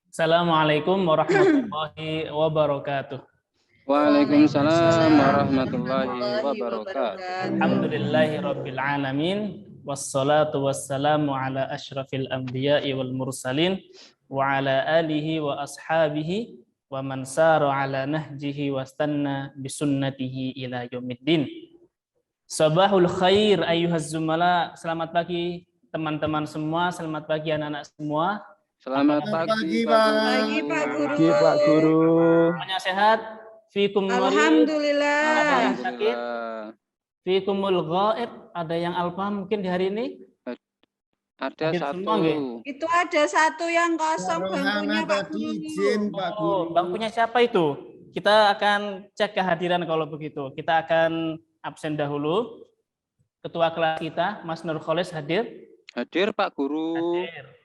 Assalamualaikum warahmatullahi wabarakatuh. Waalaikumsalam Waalaikumsalam warahmatullahi wabarakatuh. Alhamdulillahi rabbil alamin. Wassalatu wassalamu ala asyrafil anbiya'i wal mursalin wa ala alihi wa ashabihi wa man sara ala nahjihi wastanna bisunnatihi ila yaumiddin. Sabahul khair ayyuhaz zumala. Selamat pagi teman-teman semua, selamat pagi anak-anak semua. Selamat pagi, Pak Pagi, Pak Guru. Pagi, Pak Guru. Semuanya sehat? Fikum marid? Alhamdulillah. Ada yang sakit? Alhamdulillah. Fikumul ghaib? Ada yang alpa mungkin di hari ini? Ada Hadir satu. semua, nggih? Itu ada satu yang kosong bangkunya Pak tadi Guru. izin, Pak Guru. Oh, bangkunya siapa itu? Kita akan cek kehadiran kalau begitu. Kita akan absen dahulu. Ketua kelas kita, Mas Nur Kholis hadir? Hadir, Pak Guru. Hadir.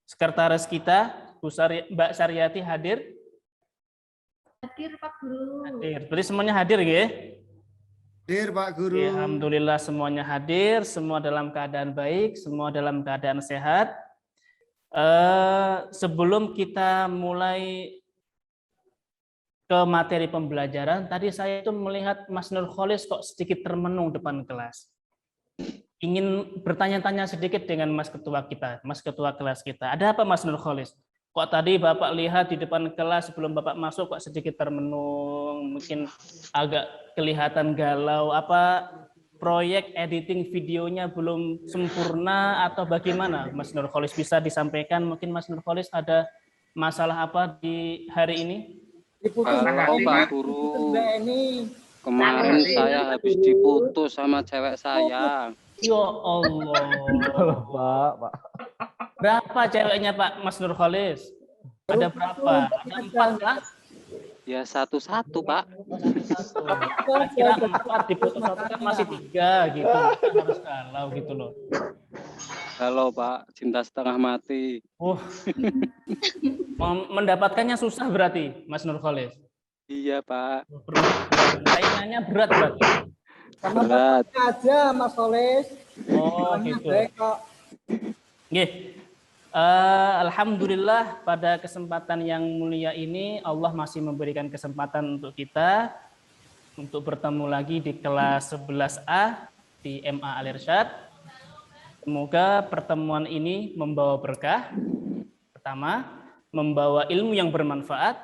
Sekretaris kita, Mbak Saryati hadir? Hadir Pak Guru. Hadir. Berarti semuanya hadir, nggih? Hadir, Pak Guru. Ya, alhamdulillah semuanya hadir, semua dalam keadaan baik, semua dalam keadaan sehat. Sebelum kita mulai ke materi pembelajaran, tadi saya itu melihat Mas Nur Kholis kok sedikit termenung depan kelas. Ingin bertanya-tanya sedikit dengan Mas Ketua kita, Mas Ketua kelas kita. Ada apa Mas Nur Kholis? Kok tadi Bapak lihat di depan kelas sebelum Bapak masuk kok sedikit termenung, mungkin agak kelihatan galau, apa proyek editing videonya belum sempurna atau bagaimana Mas Nur Kholis, bisa disampaikan? Mungkin Mas Nur Kholis ada masalah apa di hari ini? Halo, Pak Guru. Kemarin saya habis diputus sama cewek saya. Ya Allah. Pak. Berapa ceweknya Pak Mas Nur Kholis? Ada berapa? Ada 4 kah? Ya satu-satu, Pak. Kira 4 diputus satu kan masih 3 gitu. Harus galau gitu loh. Halo, Pak. Cinta setengah mati. Mendapatkannya susah berarti Mas Nur Kholis? Iya, Pak. Saingannya berat berarti? Berat. Aja Mas Kholis. Oh gitu. Nggih. Alhamdulillah pada kesempatan yang mulia ini Allah masih memberikan kesempatan untuk kita untuk bertemu lagi di kelas 11A di MA Al-Irsyad. Semoga pertemuan ini membawa berkah. Pertama, membawa ilmu yang bermanfaat,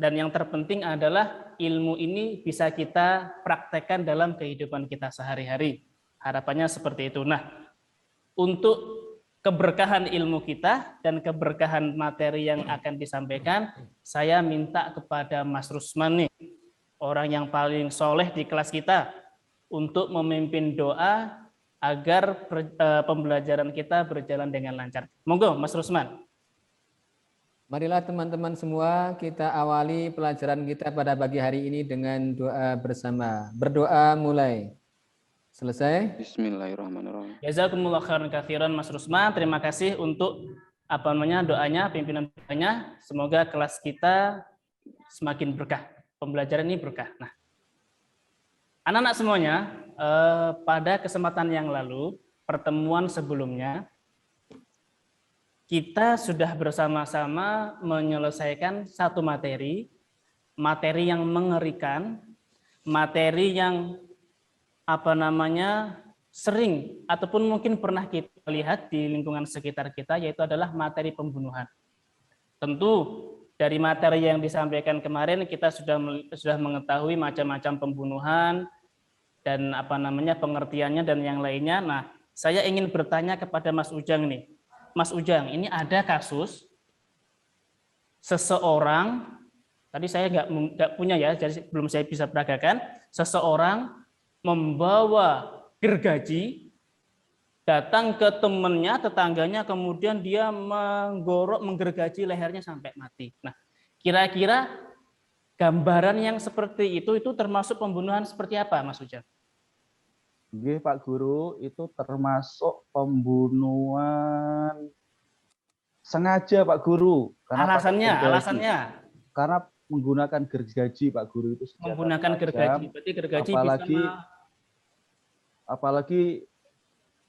dan yang terpenting adalah ilmu ini bisa kita praktekkan dalam kehidupan kita sehari-hari. Harapannya seperti itu. Nah, untuk keberkahan ilmu kita dan keberkahan materi yang akan disampaikan, saya minta kepada Mas Rusman nih, orang yang paling soleh di kelas kita, untuk memimpin doa agar pembelajaran kita berjalan dengan lancar. Monggo Mas Rusman. Marilah teman-teman semua kita awali pelajaran kita pada pagi hari ini dengan doa bersama. Berdoa mulai. Selesai? Bismillahirrahmanirrahim. Jazakumullah khairan katsiran Mas Rusman. Terima kasih untuk doanya, pimpinan doanya. Semoga kelas kita semakin berkah. Pembelajaran ini berkah. Nah, anak-anak semuanya, pada kesempatan yang lalu, pertemuan sebelumnya, kita sudah bersama-sama menyelesaikan satu materi yang mengerikan, materi yang sering ataupun mungkin pernah kita lihat di lingkungan sekitar kita, yaitu adalah materi pembunuhan. Tentu dari materi yang disampaikan kemarin kita sudah mengetahui macam-macam pembunuhan dan pengertiannya dan yang lainnya. Nah, saya ingin bertanya kepada Mas Ujang nih. Mas Ujang, ini ada kasus seseorang, tadi saya nggak punya ya, jadi belum saya bisa peragakan, seseorang membawa gergaji, datang ke temannya, tetangganya, kemudian dia menggergaji lehernya sampai mati. Nah, kira-kira gambaran yang seperti itu termasuk pembunuhan seperti apa, Mas Ujang? Nggih, Pak Guru, itu termasuk pembunuhan sengaja, Pak Guru. Alasannya? Karena menggunakan gergaji, Pak Guru, itu senjata menggunakan tajam. gergaji, berarti gergaji apalagi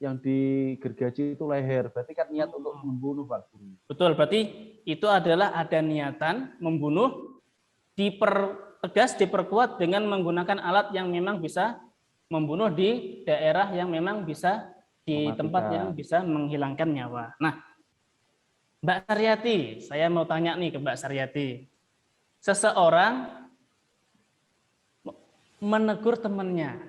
yang digergaji itu leher, berarti kan niat untuk membunuh, Pak Guru. Betul, berarti itu adalah ada niatan membunuh, dipertegas, diperkuat dengan menggunakan alat yang memang bisa membunuh di daerah yang memang bisa di tempat yang bisa menghilangkan nyawa. Nah, Mbak Saryati, saya mau tanya nih ke Mbak Saryati. Seseorang menegur temannya,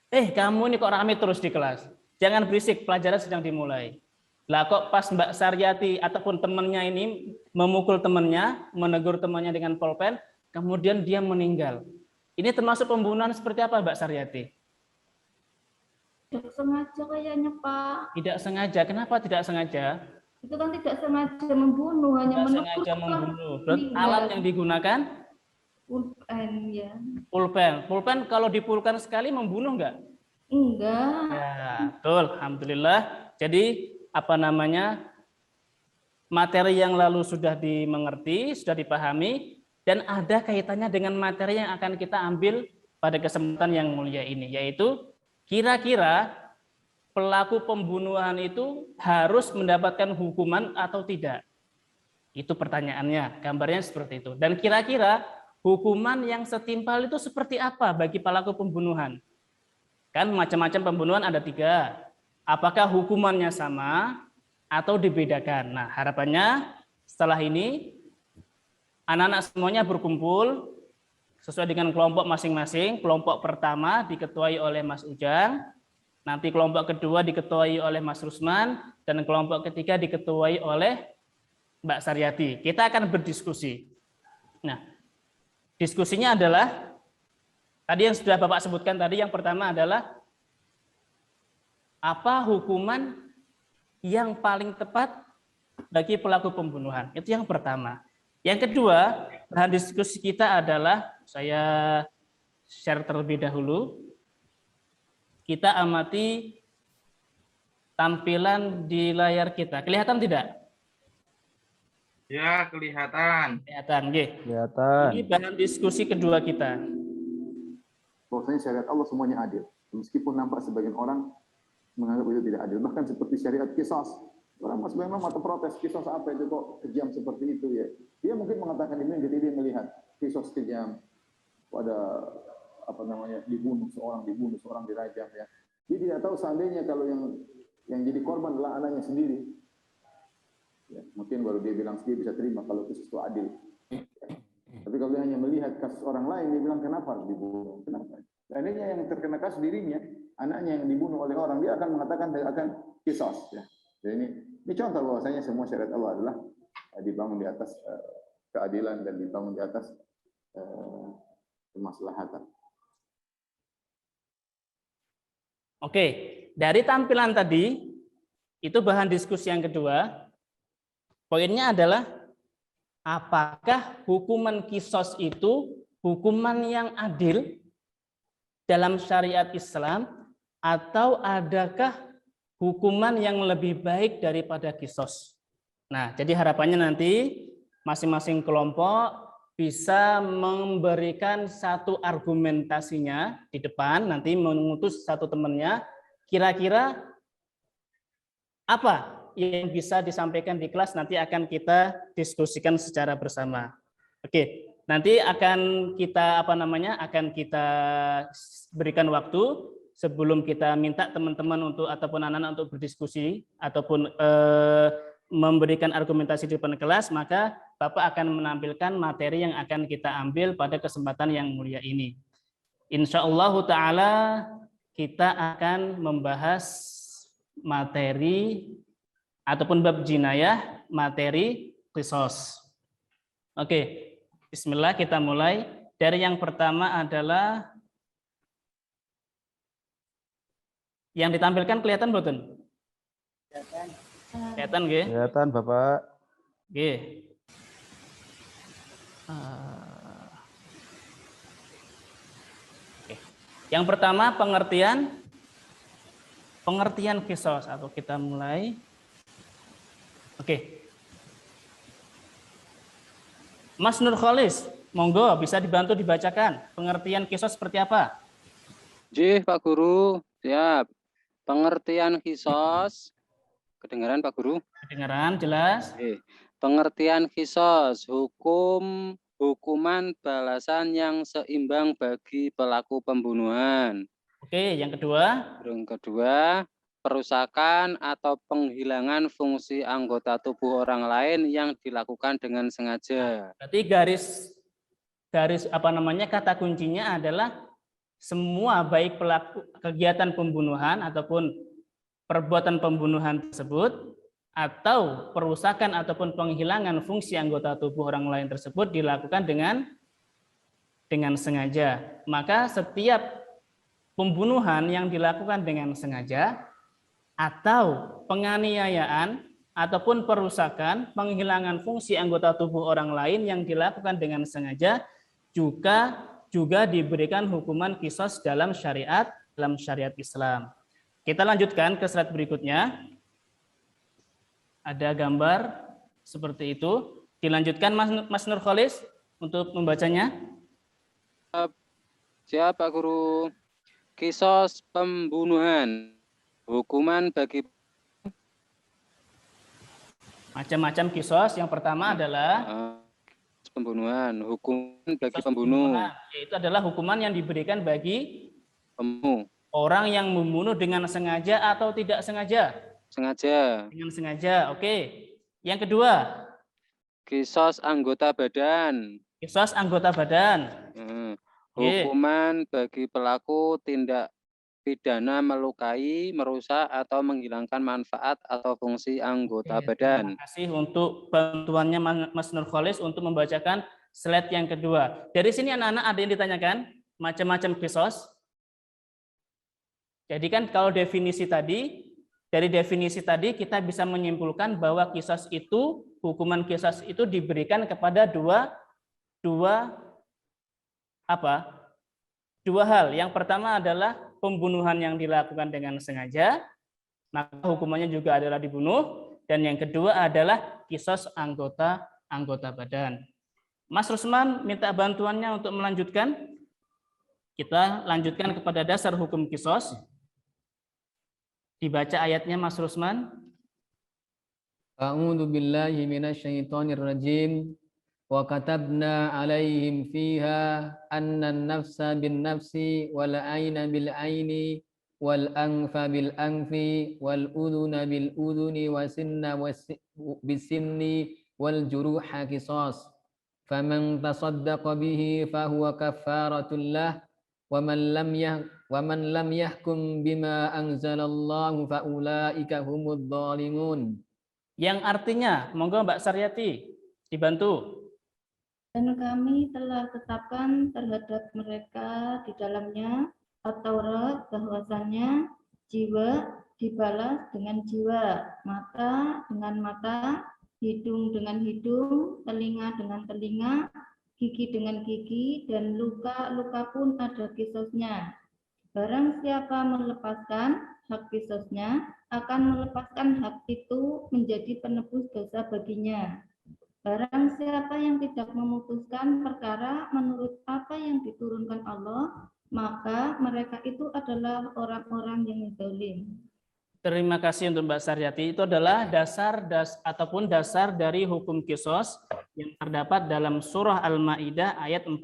kamu ini kok rame terus di kelas, jangan berisik, pelajaran sedang dimulai. Lah kok pas Mbak Saryati ataupun temannya ini memukul temannya, menegur temannya dengan pulpen, kemudian dia meninggal. Ini termasuk pembunuhan seperti apa Mbak Saryati? Tidak sengaja kayaknya, Pak. Tidak sengaja. Kenapa tidak sengaja? Itu kan tidak sengaja membunuh, hanya Tidak sengaja membunuh. Berarti alat yang digunakan? Pulpen, ya. Pulpen. Pulpen kalau dipulkan sekali membunuh enggak? Enggak. Ya, betul. Alhamdulillah. Jadi materi yang lalu sudah dimengerti, sudah dipahami, dan ada kaitannya dengan materi yang akan kita ambil pada kesempatan yang mulia ini, yaitu kira-kira pelaku pembunuhan itu harus mendapatkan hukuman atau tidak? Itu pertanyaannya, gambarnya seperti itu. Dan kira-kira hukuman yang setimpal itu seperti apa bagi pelaku pembunuhan? Kan macam-macam pembunuhan ada 3. Apakah hukumannya sama atau dibedakan? Nah, harapannya setelah ini anak-anak semuanya berkumpul sesuai dengan kelompok masing-masing. Kelompok pertama diketuai oleh Mas Ujang, nanti kelompok kedua diketuai oleh Mas Rusman, dan kelompok ketiga diketuai oleh Mbak Saryati. Kita akan berdiskusi. Nah, diskusinya adalah tadi yang sudah Bapak sebutkan tadi, yang pertama adalah apa hukuman yang paling tepat bagi pelaku pembunuhan? Itu yang pertama. Yang kedua, bahan diskusi kita adalah, saya share terlebih dahulu. Kita amati tampilan di layar kita. Kelihatan tidak? Ya, kelihatan. Kelihatan, nggih. Kelihatan. Ini bahan diskusi kedua kita. Bahwasanya syariat Allah semuanya adil. Meskipun nampak sebagian orang menganggap itu tidak adil. Bahkan seperti syariat kisos. Orang Mas memang atau protes, kisos apa itu kok kejam seperti itu ya. Dia mungkin mengatakan ini, jadi dia melihat kisos kejam. Pada dibunuh seorang dirajam ya. Dia tidak tahu seandainya kalau yang jadi korban adalah anaknya sendiri. Ya, mungkin baru dia bilang dia bisa terima kalau kisos itu adil. Ya. Tapi kalau dia hanya melihat kasus orang lain, dia bilang kenapa harus dibunuh? Kenapa? Seandainya yang terkena kasus dirinya, anaknya yang dibunuh oleh orang, dia akan mengatakan akan kisos. Ya. Jadi ini contoh bahwasanya semua syariat Allah adalah dibangun di atas keadilan dan dibangun di atas kemaslahatan. Oke, dari tampilan tadi, itu bahan diskusi yang kedua. Poinnya adalah, apakah hukuman kisos itu hukuman yang adil dalam syariat Islam, atau adakah hukuman yang lebih baik daripada kisos? Nah, jadi harapannya nanti masing-masing kelompok bisa memberikan satu argumentasinya di depan, nanti mengutus satu temannya, kira-kira apa yang bisa disampaikan di kelas, nanti akan kita diskusikan secara bersama. Oke, nanti akan kita akan kita berikan waktu sebelum kita minta teman-teman ataupun anak-anak untuk berdiskusi ataupun memberikan argumentasi di depan kelas, maka Bapak akan menampilkan materi yang akan kita ambil pada kesempatan yang mulia ini. Insyaallah ta'ala kita akan membahas materi ataupun bab jinayah, materi qisas. Oke, bismillah, kita mulai. Dari yang pertama adalah yang ditampilkan kelihatan betul? Kelihatan nggih? Kelihatan Bapak. Nggih. Yang pertama pengertian qisas, atau kita mulai. Oke. Mas Nur Kholis, monggo bisa dibantu dibacakan pengertian qisas seperti apa? Jih, Pak Guru. Siap. Pengertian qisas. Kedengaran Pak Guru? Kedengaran jelas? Pengertian kisos, hukuman balasan yang seimbang bagi pelaku pembunuhan. Oke, yang kedua. Yang kedua, perusakan atau penghilangan fungsi anggota tubuh orang lain yang dilakukan dengan sengaja. Berarti kata kuncinya adalah semua baik pelaku kegiatan pembunuhan ataupun perbuatan pembunuhan tersebut atau perusakan ataupun penghilangan fungsi anggota tubuh orang lain tersebut dilakukan dengan sengaja. Maka setiap pembunuhan yang dilakukan dengan sengaja atau penganiayaan ataupun perusakan, penghilangan fungsi anggota tubuh orang lain yang dilakukan dengan sengaja juga diberikan hukuman kisos dalam syariat Islam. Kita lanjutkan ke slide berikutnya. Ada gambar seperti itu. Dilanjutkan Mas Nurkholis untuk membacanya. Siap Pak Guru. Kisos pembunuhan. Hukuman bagi macam-macam kisos. Yang pertama adalah pembunuhan, hukuman bagi pembunuh. Yaitu adalah hukuman yang diberikan bagi pembunuh. Orang yang membunuh dengan sengaja atau tidak sengaja. Sengaja. Dengan sengaja, oke. Yang kedua, kisos anggota badan. Kisos anggota badan. Hukuman bagi pelaku tindak pidana melukai, merusak atau menghilangkan manfaat atau fungsi anggota badan. Terima kasih untuk bantuannya Mas Nurkholis untuk membacakan slide yang kedua. Dari sini anak-anak ada yang ditanyakan macam-macam kisos. Jadi kan kalau dari definisi tadi kita bisa menyimpulkan bahwa hukuman kisos itu diberikan kepada dua hal. Yang pertama adalah pembunuhan yang dilakukan dengan sengaja, maka hukumannya juga adalah dibunuh. Dan yang kedua adalah kisos anggota badan. Mas Rusman minta bantuannya untuk melanjutkan. Kita lanjutkan kepada dasar hukum kisos. Dibaca ayatnya Mas Rusman. A'udzu billahi minasyaitonir rajim. Wa katabna 'alaihim fiha anna an-nafsa bin-nafsi wal 'aina bil-'aini wal anfa bil-anfi wal udhuna bil-udhuni wasinna bis-sinni wal juruha qisas. Faman tasaddaqa bihi fahuwa kaffaratul lah wa man lam yahkum bima anzalallahu faulaika humudz zalimun. Yang artinya, monggo Mbak Saryati dibantu. Dan kami telah tetapkan terhadap mereka di dalamnya At-Taurat bahwasannya jiwa dibalas dengan jiwa, mata dengan mata, hidung dengan hidung, telinga dengan telinga, gigi dengan gigi, dan luka-luka pun ada kisosnya. Barang siapa melepaskan hak kisosnya, akan melepaskan hak itu menjadi penebus dosa baginya. Barang siapa yang tidak memutuskan perkara menurut apa yang diturunkan Allah, maka mereka itu adalah orang-orang yang zalim. Terima kasih untuk Mbak Saryati. Itu adalah dasar dari hukum kisos yang terdapat dalam surah Al-Maidah ayat 45.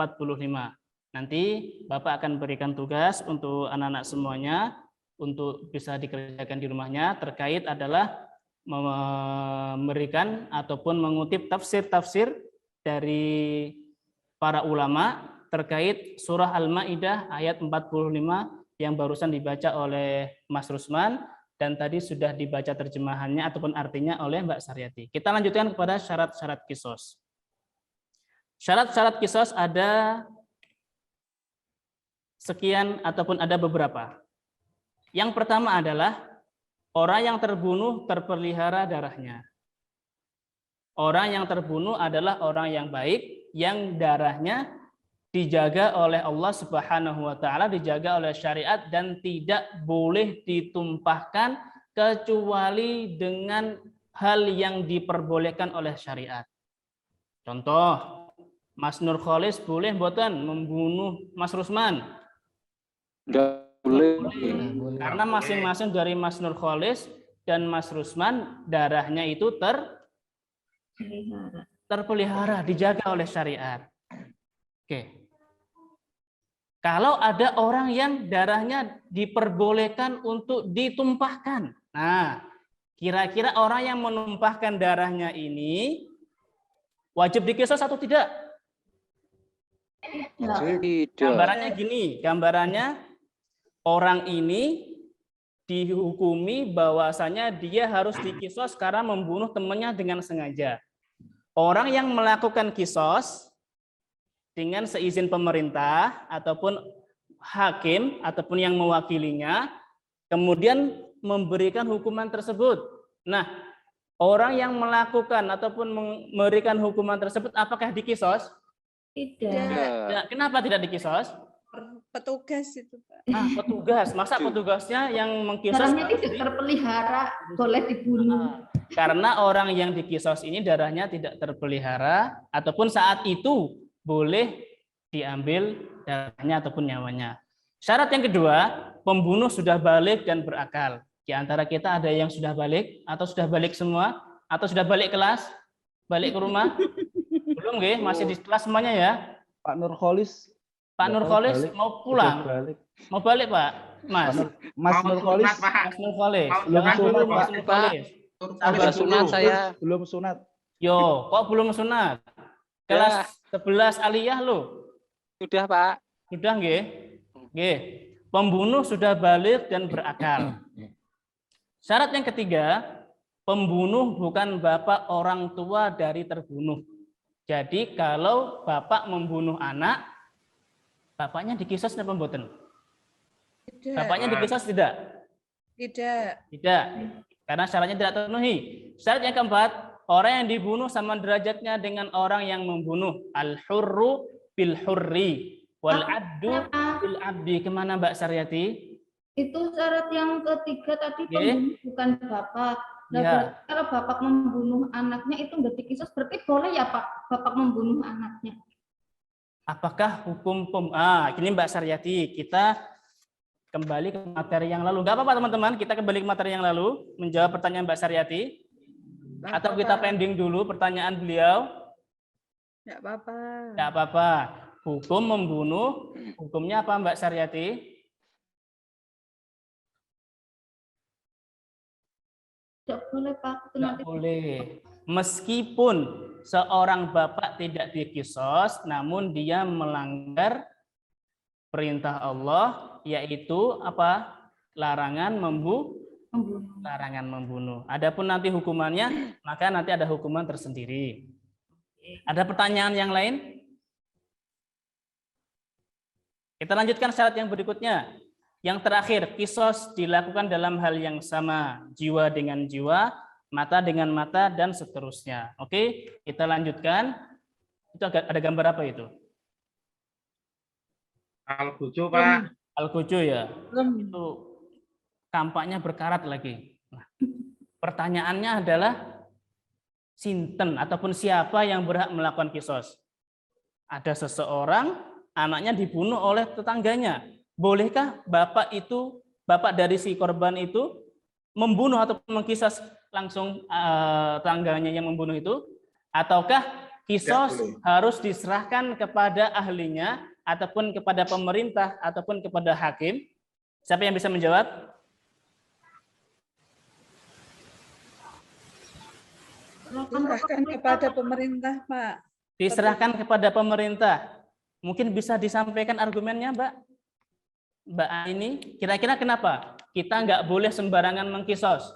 Nanti Bapak akan berikan tugas untuk anak-anak semuanya untuk bisa dikerjakan di rumahnya, terkait adalah memberikan ataupun mengutip tafsir-tafsir dari para ulama terkait surah Al-Maidah ayat 45 yang barusan dibaca oleh Mas Rusman dan tadi sudah dibaca terjemahannya ataupun artinya oleh Mbak Saryati. Kita lanjutkan kepada syarat-syarat kisos. Syarat-syarat kisos ada sekian ataupun ada beberapa. Yang pertama adalah orang yang terbunuh terpelihara darahnya. Orang yang terbunuh adalah orang yang baik, yang darahnya dijaga oleh Allah Subhanahu wa taala, dijaga oleh syariat dan tidak boleh ditumpahkan kecuali dengan hal yang diperbolehkan oleh syariat. Contoh, Mas Nurkholis boleh mboten membunuh Mas Rusman? Enggak boleh. Karena masing-masing dari Mas Nurkholis dan Mas Rusman darahnya itu Pelihara. terpelihara, dijaga oleh syariat. Oke. Kalau ada orang yang darahnya diperbolehkan untuk ditumpahkan. Nah, kira-kira orang yang menumpahkan darahnya ini wajib diqisas atau tidak? Tidak. Gambarannya gini, gambarannya orang ini dihukumi bahwasanya dia harus diqisas karena membunuh temannya dengan sengaja. Orang yang melakukan qisas dengan seizin pemerintah ataupun hakim ataupun yang mewakilinya, kemudian memberikan hukuman tersebut. Nah, orang yang melakukan ataupun memberikan hukuman tersebut apakah diqisas? Tidak. Nah, kenapa tidak diqisas? Petugas itu, Pak. Ah, petugas. Masa petugasnya yang mengqisas? Darahnya tidak terpelihara, boleh dibunuh. Karena orang yang diqisas ini darahnya tidak terpelihara ataupun saat itu boleh diambil darahnya ataupun nyawanya. Syarat yang kedua, pembunuh sudah balik dan berakal. Di antara kita ada yang sudah balik atau sudah balik semua atau sudah balik kelas, balik ke rumah? Belum nggih, masih di kelas semuanya ya. Pak Nurholis. Pak Nurholis mau pulang. Balik. Mau balik, Pak? Mas. Mas Nurholis Mas Nurholis. belum sunat, Mas Pak. Nurholis. Sudah sunat saya. Belum sunat. Yo, kok belum sunat? Kelas 11 aliyah lo. Sudah, Pak. Sudah nggih? Nggih. Pembunuh sudah balik dan berakal. Syarat yang ketiga, pembunuh bukan bapak orang tua dari terbunuh. Jadi kalau bapak membunuh anak, bapaknya diqisas napa mboten? Tidak. Bapaknya diqisas tidak? Tidak. Tidak. Karena syaratnya tidak terpenuhi. Syarat yang keempat, orang yang dibunuh sama derajatnya dengan orang yang membunuh. Al-hurru bil hurri wal abdu bil abdi. Kemana Mbak Saryati? Itu syarat yang ketiga tadi, pembunuh bukan bapak. Nah, Ya. berarti kalau bapak membunuh anaknya itu nggak diqisas, berarti boleh ya Pak, bapak membunuh anaknya? Apakah hukum ini Mbak Saryati, kita kembali ke materi yang lalu. Enggak apa-apa teman-teman, kita kembali ke materi yang lalu, menjawab pertanyaan Mbak Saryati. Atau kita pending dulu pertanyaan beliau? Tidak apa-apa. Enggak apa-apa. Hukum membunuh, hukumnya apa Mbak Saryati? Tidak boleh Pak, itu Enggak nanti boleh. Meskipun seorang bapak tidak diqisas, namun dia melanggar perintah Allah, yaitu apa? Larangan membunuh. larangan membunuh. Adapun nanti hukumannya, maka nanti ada hukuman tersendiri. Ada pertanyaan yang lain? Kita lanjutkan syarat yang berikutnya. Yang terakhir, qisas dilakukan dalam hal yang sama, jiwa dengan jiwa, mata dengan mata, dan seterusnya. Oke, kita lanjutkan. Itu ada gambar apa itu? Al-Qucu, Pak. Al-Qucu ya. Itu tampaknya berkarat lagi. Nah, pertanyaannya adalah sinten ataupun siapa yang berhak melakukan qisas? Ada seseorang, anaknya dibunuh oleh tetangganya. Bolehkah bapak dari si korban itu membunuh atau mengqisas langsung tetangganya yang membunuh itu? Ataukah qisas harus diserahkan kepada ahlinya ataupun kepada pemerintah ataupun kepada hakim? Siapa yang bisa menjawab? Diserahkan kepada pemerintah, Pak. Diserahkan kepada pemerintah. Mungkin bisa disampaikan argumennya, Mbak ini. Kira-kira kenapa kita nggak boleh sembarangan mengqisas?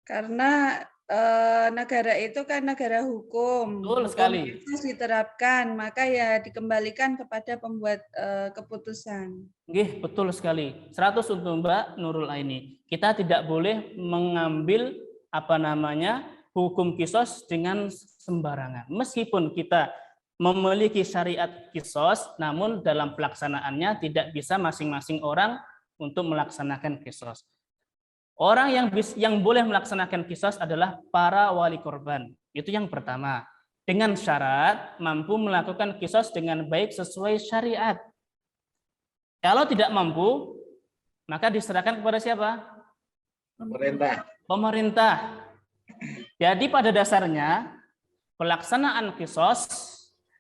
Karena negara itu kan negara hukum. Betul sekali. Hukum itu diterapkan, maka ya dikembalikan kepada pembuat keputusan. Nggih, betul sekali. 100 untuk Mbak Nurul Aini. Kita tidak boleh mengambil hukum qisas dengan sembarangan. Meskipun kita memiliki syariat qisas, namun dalam pelaksanaannya tidak bisa masing-masing orang untuk melaksanakan qisas. Orang yang boleh melaksanakan qisas adalah para wali korban. Itu yang pertama. Dengan syarat mampu melakukan qisas dengan baik sesuai syariat. Kalau tidak mampu, maka diserahkan kepada siapa? Pemerintah. pemerintah. Jadi pada dasarnya pelaksanaan kisos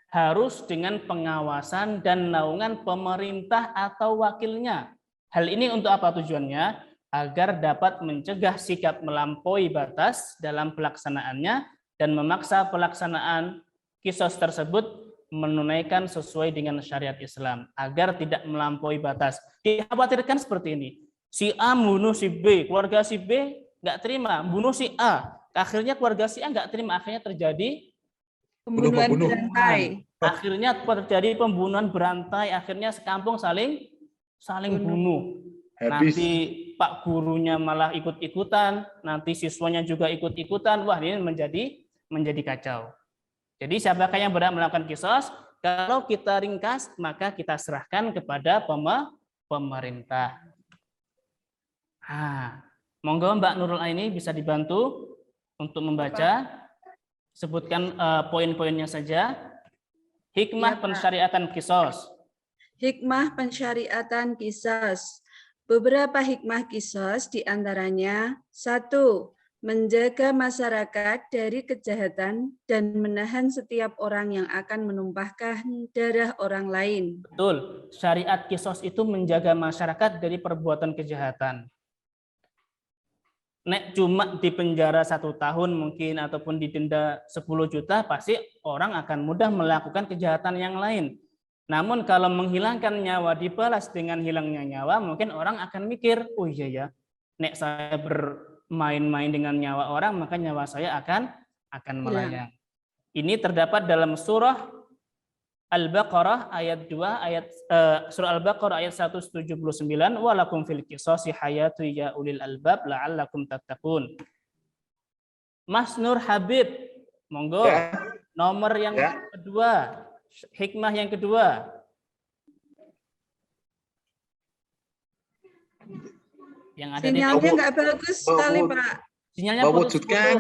harus dengan pengawasan dan naungan pemerintah atau wakilnya. Hal ini untuk apa tujuannya? Agar dapat mencegah sikap melampaui batas dalam pelaksanaannya dan memaksa pelaksanaan kisos tersebut menunaikan sesuai dengan syariat Islam agar tidak melampaui batas. Dikhawatirkan seperti ini. Si A bunuh si B, keluarga si B nggak terima, bunuh si A. Akhirnya keluarga si A nggak terima, akhirnya terjadi Pembunuhan berantai. akhirnya terjadi pembunuhan berantai, akhirnya sekampung saling bunuh. Nanti Pak gurunya malah ikut-ikutan, nanti siswanya juga ikut-ikutan. Wah, ini menjadi kacau. Jadi siapakah yang berhak melakukan kisos? Kalau kita ringkas, maka kita serahkan kepada pemerintah. Monggo Mbak Nurul Aini bisa dibantu untuk membaca. Sebutkan poin-poinnya saja. Hikmah pensyariatan kisos. Hikmah pensyariatan qisas. Beberapa hikmah qisas diantaranya: 1. Menjaga masyarakat dari kejahatan dan menahan setiap orang yang akan menumpahkan darah orang lain. Betul, syariat kisos itu menjaga masyarakat dari perbuatan kejahatan. Nek cuma di penjara 1 tahun mungkin ataupun didenda 10 juta, pasti orang akan mudah melakukan kejahatan yang lain. Namun kalau menghilangkan nyawa dibalas dengan hilangnya nyawa, mungkin orang akan mikir, oh iya ya, nek saya bermain-main dengan nyawa orang, maka nyawa saya akan melayang. Ini terdapat dalam surah Al-Baqarah ayat 2 surah Al-Baqarah ayat 179, walakum fil qisasi hayatu ya ulil albab la'allakum tattaqun. Mas Nur Habib, monggo. Nomor yang kedua. Hikmah yang kedua. Yang ada Sinyalnya nggak bagus sekali, Pak. Sinyalnya mewujudkan.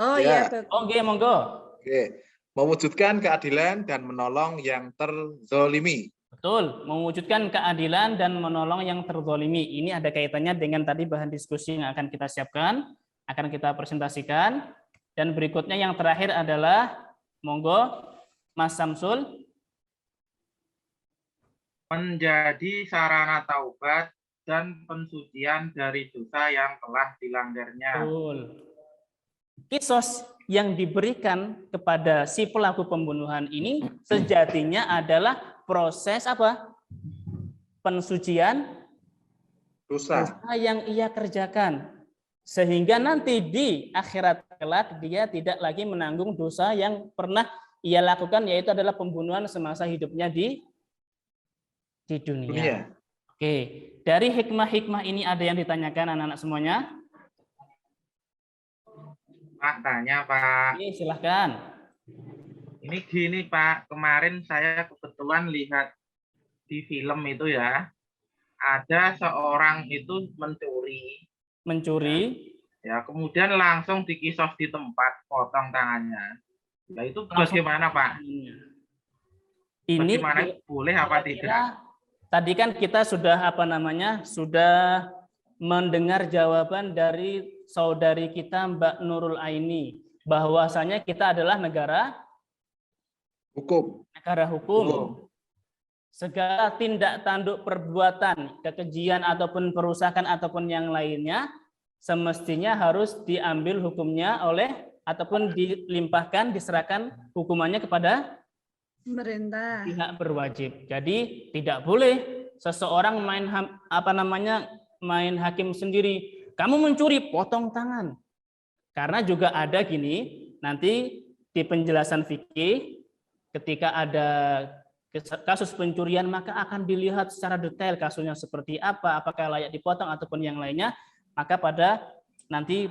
Oh iya, bagus. Oke, monggo. Oke. Mewujudkan keadilan dan menolong yang terzolimi. Betul, mewujudkan keadilan dan menolong yang terzolimi. Ini ada kaitannya dengan tadi bahan diskusi yang akan kita siapkan, akan kita presentasikan. Dan berikutnya yang terakhir adalah, monggo, Mas Samsul. Menjadi sarana taubat dan pensucian dari dosa yang telah dilanggarnya. Betul. Kisos yang diberikan kepada si pelaku pembunuhan ini sejatinya adalah proses apa? Pensucian dosa yang ia kerjakan. Sehingga nanti di akhirat kelak dia tidak lagi menanggung dosa yang pernah ia lakukan, yaitu adalah pembunuhan semasa hidupnya di dunia. Oke, dari hikmah-hikmah ini ada yang ditanyakan anak-anak semuanya? Pak, tanya Pak. Ini silahkan. Ini gini Pak, kemarin saya kebetulan lihat di film itu ya, ada seorang itu mencuri, ya kemudian langsung dikisos di tempat, potong tangannya. Nah itu bagaimana Pak? Ini bagaimana, boleh apa tidak? Tadi kan kita sudah sudah mendengar jawaban dari saudari kita Mbak Nurul Aini, bahwasanya kita adalah negara hukum. Segala tindak tanduk perbuatan, kekejian ataupun perusakan ataupun yang lainnya semestinya harus diambil hukumnya oleh ataupun dilimpahkan, diserahkan hukumannya kepada pemerintah, pihak berwajib. Jadi tidak boleh seseorang main hakim sendiri. Kamu mencuri, potong tangan. Karena juga ada gini, nanti di penjelasan fikih ketika ada kasus pencurian maka akan dilihat secara detail kasusnya seperti apa, apakah layak dipotong ataupun yang lainnya. Maka pada nanti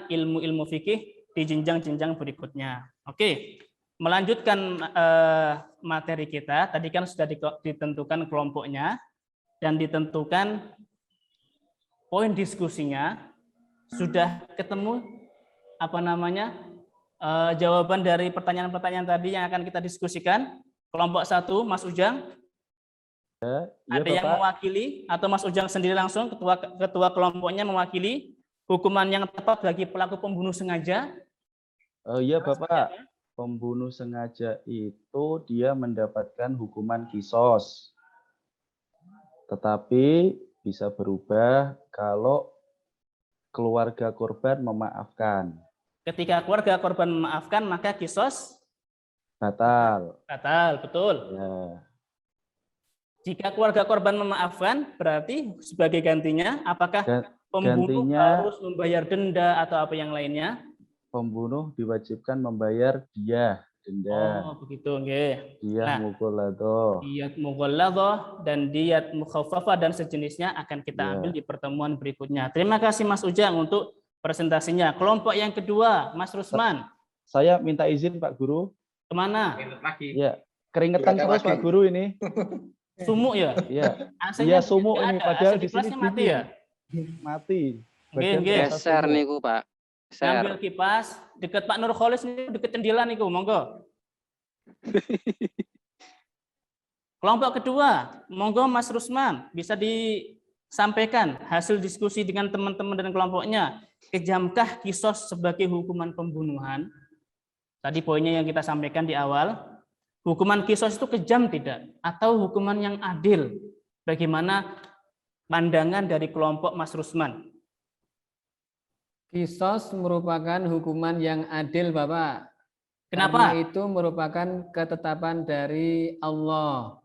ilmu-ilmu fikih di jenjang-jenjang berikutnya. Oke, melanjutkan materi kita. Tadi kan sudah ditentukan kelompoknya dan ditentukan poin diskusinya. Sudah ketemu jawaban dari pertanyaan-pertanyaan tadi yang akan kita diskusikan. Kelompok 1, Mas Ujang. Ada yang mewakili atau Mas Ujang sendiri langsung ketua kelompoknya mewakili? hukuman yang tepat bagi pelaku pembunuh sengaja? Iya Bapak, pembunuh sengaja itu dia mendapatkan hukuman kisos. Tetapi bisa berubah kalau keluarga korban memaafkan. Ketika keluarga korban memaafkan, maka kisos Batal. batal, betul. Ya. Jika keluarga korban memaafkan, berarti sebagai gantinya, apakah pembunuh Gantinya harus membayar denda atau apa yang lainnya? pembunuh diwajibkan membayar diyah, denda. Oh, begitu, nggih. Diyah Nah, mughalladah. diyat mughalladah dan diyat mukhaffafah dan sejenisnya akan kita Ya. ambil di pertemuan berikutnya. Terima kasih Mas Ujang untuk presentasinya. Kelompok yang kedua, Mas Rusman. Saya minta izin Pak Guru. Kemana? Lagi. Ya, keringetan Silakan terus lagi. Pak Guru ini. Sumuk ya? Iya, AC-nya iya sumuk nggak ini ada, padahal AC di sini kelasnya mati dingin. ya? Mati. Nggih, Badan nggih. terasa Geser sumuk. niku, Pak. Geser. Ngambil kipas deket Pak Nurkholis nih, deket jendela niku, monggo. Kelompok kedua, monggo Mas Rusman bisa disampaikan hasil diskusi dengan teman-teman dan kelompoknya. Kejamkah kisos sebagai hukuman pembunuhan? Tadi poinnya yang kita sampaikan di awal. Hukuman kisos itu kejam tidak? Atau hukuman yang adil? Bagaimana pandangan dari kelompok Mas Rusman? Kisos merupakan hukuman yang adil, Bapak. Kenapa? Karena itu merupakan ketetapan dari Allah.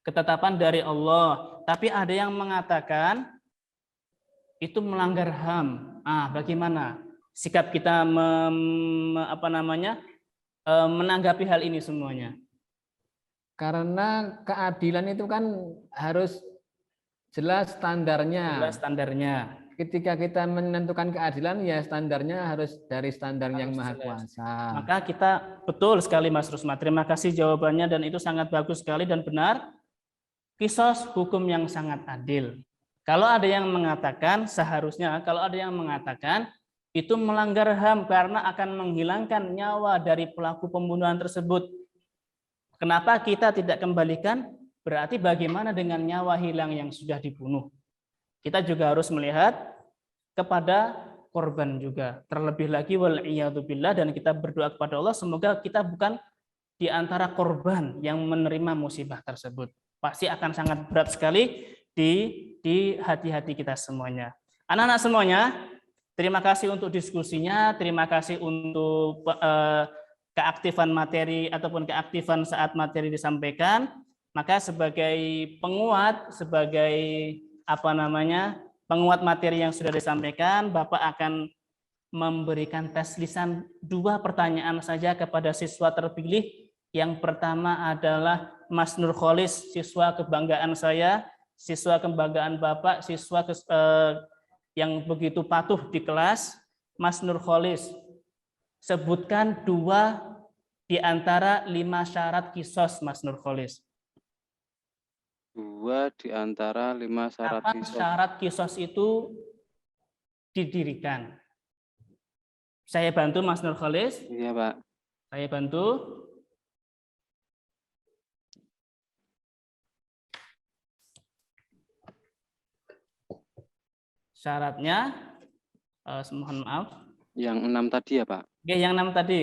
Ketetapan dari Allah. Tapi ada yang mengatakan itu melanggar HAM. Bagaimana sikap kita menanggapi hal ini semuanya? Karena keadilan itu kan harus jelas standarnya. Jelas standarnya. Ketika kita menentukan keadilan, ya standarnya harus dari standar yang Harus Maha jelas. Kuasa. Maka kita betul sekali Mas Rusma. Terima kasih jawabannya dan itu sangat bagus sekali dan benar. Kisos hukum yang sangat adil. Kalau ada yang mengatakan seharusnya, kalau ada yang mengatakan itu melanggar HAM karena akan menghilangkan nyawa dari pelaku pembunuhan tersebut. Kenapa kita tidak kembalikan? Berarti bagaimana dengan nyawa hilang yang sudah dibunuh? Kita juga harus melihat kepada korban juga. Terlebih lagi wal'iyadzubillah, dan kita berdoa kepada Allah semoga kita bukan di antara korban yang menerima musibah tersebut. Pasti akan sangat berat sekali di hati-hati kita semuanya. Anak-anak semuanya, terima kasih untuk diskusinya, terima kasih untuk keaktifan materi ataupun keaktifan saat materi disampaikan. Maka sebagai penguat, sebagai penguat materi yang sudah disampaikan, Bapak akan memberikan tes lisan 2 pertanyaan saja kepada siswa terpilih. Yang pertama adalah Mas Nurkholis, siswa kebanggaan saya, siswa kebanggaan Bapak, siswa yang begitu patuh di kelas. Mas Nurkholis, sebutkan 2 di antara 5 syarat kisos, Mas Nurkholis. 2 di antara 5 syarat Kapan kisos. syarat kisos itu didirikan? Saya bantu Mas Nurkholis. Iya, Pak. Saya bantu. Syaratnya, mohon maaf. Yang 6 tadi ya, Pak? Oke, yang 6 tadi.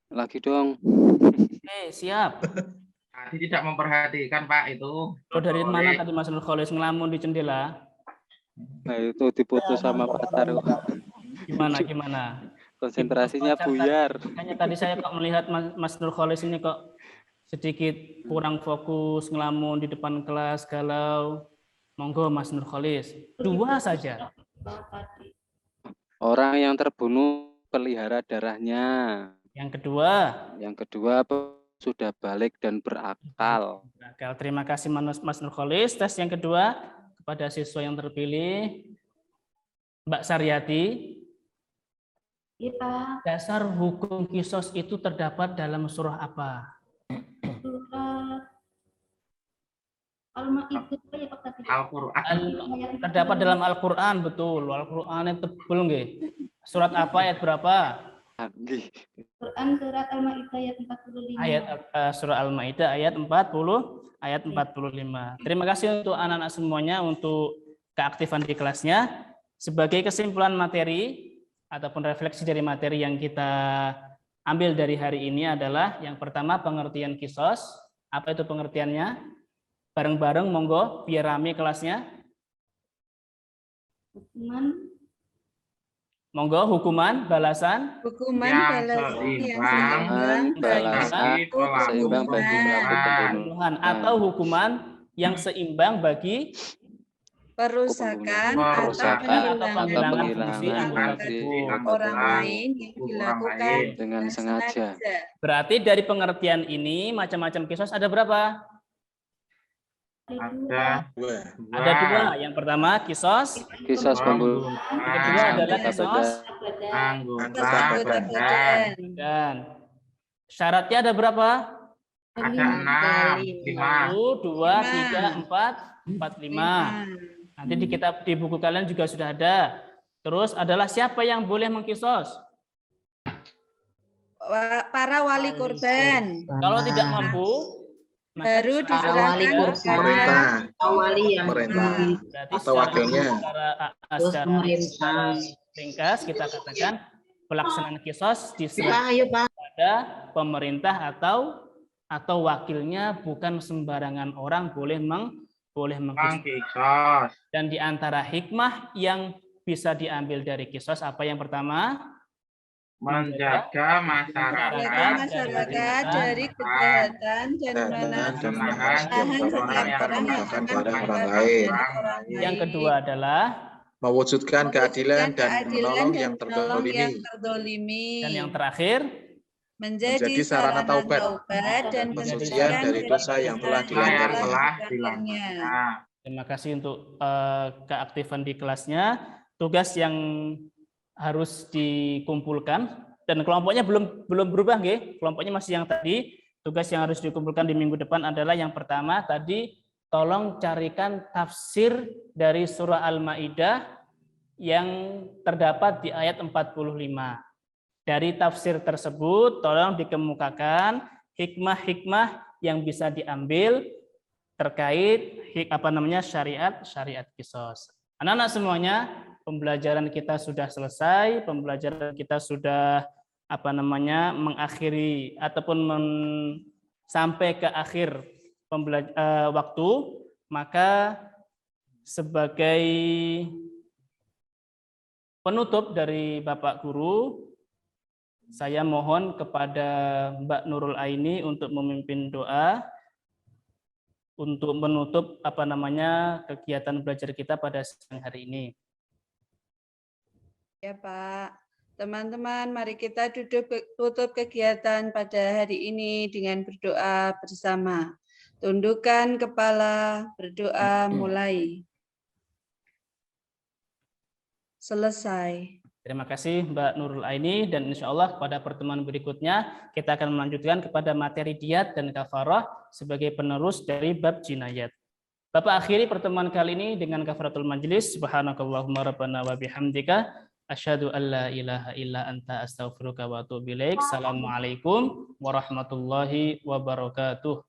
Lagi dong. Oke, siap. Tadi tidak memperhatikan Pak itu. Oh, dari mana tadi Mas Nurkholis ngelamun di jendela? Nah, itu diputus sama pacar. Gimana? Konsentrasinya buyar. Makanya tadi saya kok melihat Mas Nurkholis ini kok sedikit kurang fokus, ngelamun di depan kelas, galau. Monggo Mas Nurkholis, 2 saja. Orang yang terbunuh pelihara darahnya. Yang kedua. Yang kedua sudah balik dan berakal. Terima kasih Mas Nurkholis. Tes yang kedua kepada siswa yang terpilih, Mbak Saryati. Kita Dasar hukum kisos itu terdapat dalam surah apa? surat Al-Maidah ya Pak tadi. Al-Quran. Terdapat dalam Al-Quran, betul. Al-Qurannya tebel nggih. Surat apa, ayat berapa? Quran surat Al-Maidah ayat 45. Surah Al-Maidah ayat 45. Terima kasih untuk anak-anak semuanya untuk keaktifan di kelasnya. Sebagai kesimpulan materi ataupun refleksi dari materi yang kita ambil dari hari ini adalah yang pertama pengertian kisos. Apa itu pengertiannya? Bareng-bareng monggo biar rame kelasnya. Hukuman Monggo hukuman balasan Hukuman Yang balasan yang seimbang seimbang Balasan bagi pelaku seimbang bagi pelaku pembunuhan, pembunuhan atau hukuman yang seimbang bagi perusakan Perusakan atau penghilangan penghilangan fungsi penghilangan anggota fungsi tubuh. orang lain yang tubuh orang dilakukan lain dengan sengaja. Berarti dari pengertian ini macam-macam kisos ada berapa? Ada Ada dua. Yang pertama kisos, Kisos pembunuhan yang kedua adalah anggota kisos anggota anggota badan. badan. dan syaratnya ada berapa? Ada 6, 5. 1, 2, 3, 4, 5. Nanti di kitab di buku kalian juga sudah ada. Terus adalah siapa yang boleh mengkisos? Para wali korban Kalau tidak mampu, maka baru secara- diserahkan Pemerintah, Awali yang pemerintah berarti atau wakilnya. secara ringkas kita katakan pelaksanaan kisos diserahkan Ayo Pak. pada pemerintah atau wakilnya, bukan sembarangan orang boleh mengkisos. Kisos. Dan di antara hikmah yang bisa diambil dari kisos apa yang pertama? Menjaga masyarakat dari kejahatan dan menahan setiap orang yang akan orang lain. Yang kedua adalah Mewujudkan keadilan dan menolong yang terdolimi. dan yang terakhir Menjadi sarana taubat dan pensucian dari dosa yang telah dilanggarnya. terima kasih untuk keaktifan di kelasnya. Tugas yang harus dikumpulkan dan kelompoknya belum berubah nggih. Kelompoknya masih yang tadi. Tugas yang harus dikumpulkan di minggu depan adalah yang pertama tadi, tolong carikan tafsir dari surah Al-Maidah yang terdapat di ayat 45. Dari tafsir tersebut tolong dikemukakan hikmah-hikmah yang bisa diambil terkait syariat kisos. Anak-anak semuanya, pembelajaran kita sudah selesai, pembelajaran kita sudah mengakhiri ataupun sampai ke akhir waktu. Maka sebagai penutup dari Bapak Guru, saya mohon kepada Mbak Nurul Aini untuk memimpin doa untuk menutup kegiatan belajar kita pada siang hari ini. Ya Pak, teman-teman mari kita tutup kegiatan pada hari ini dengan berdoa bersama. Tundukkan kepala, berdoa mulai. Selesai. Terima kasih Mbak Nurul Aini, dan insya Allah pada pertemuan berikutnya kita akan melanjutkan kepada materi diyat dan kafarah sebagai penerus dari bab jinayat. Bapak akhiri pertemuan kali ini dengan kafaratul majlis. Subhanakallahumma rabbana wa bihamdika asyhadu an la ilaha illa anta astaghfiruka wa atubu ilaik. Assalamualaikum warahmatullahi wabarakatuh.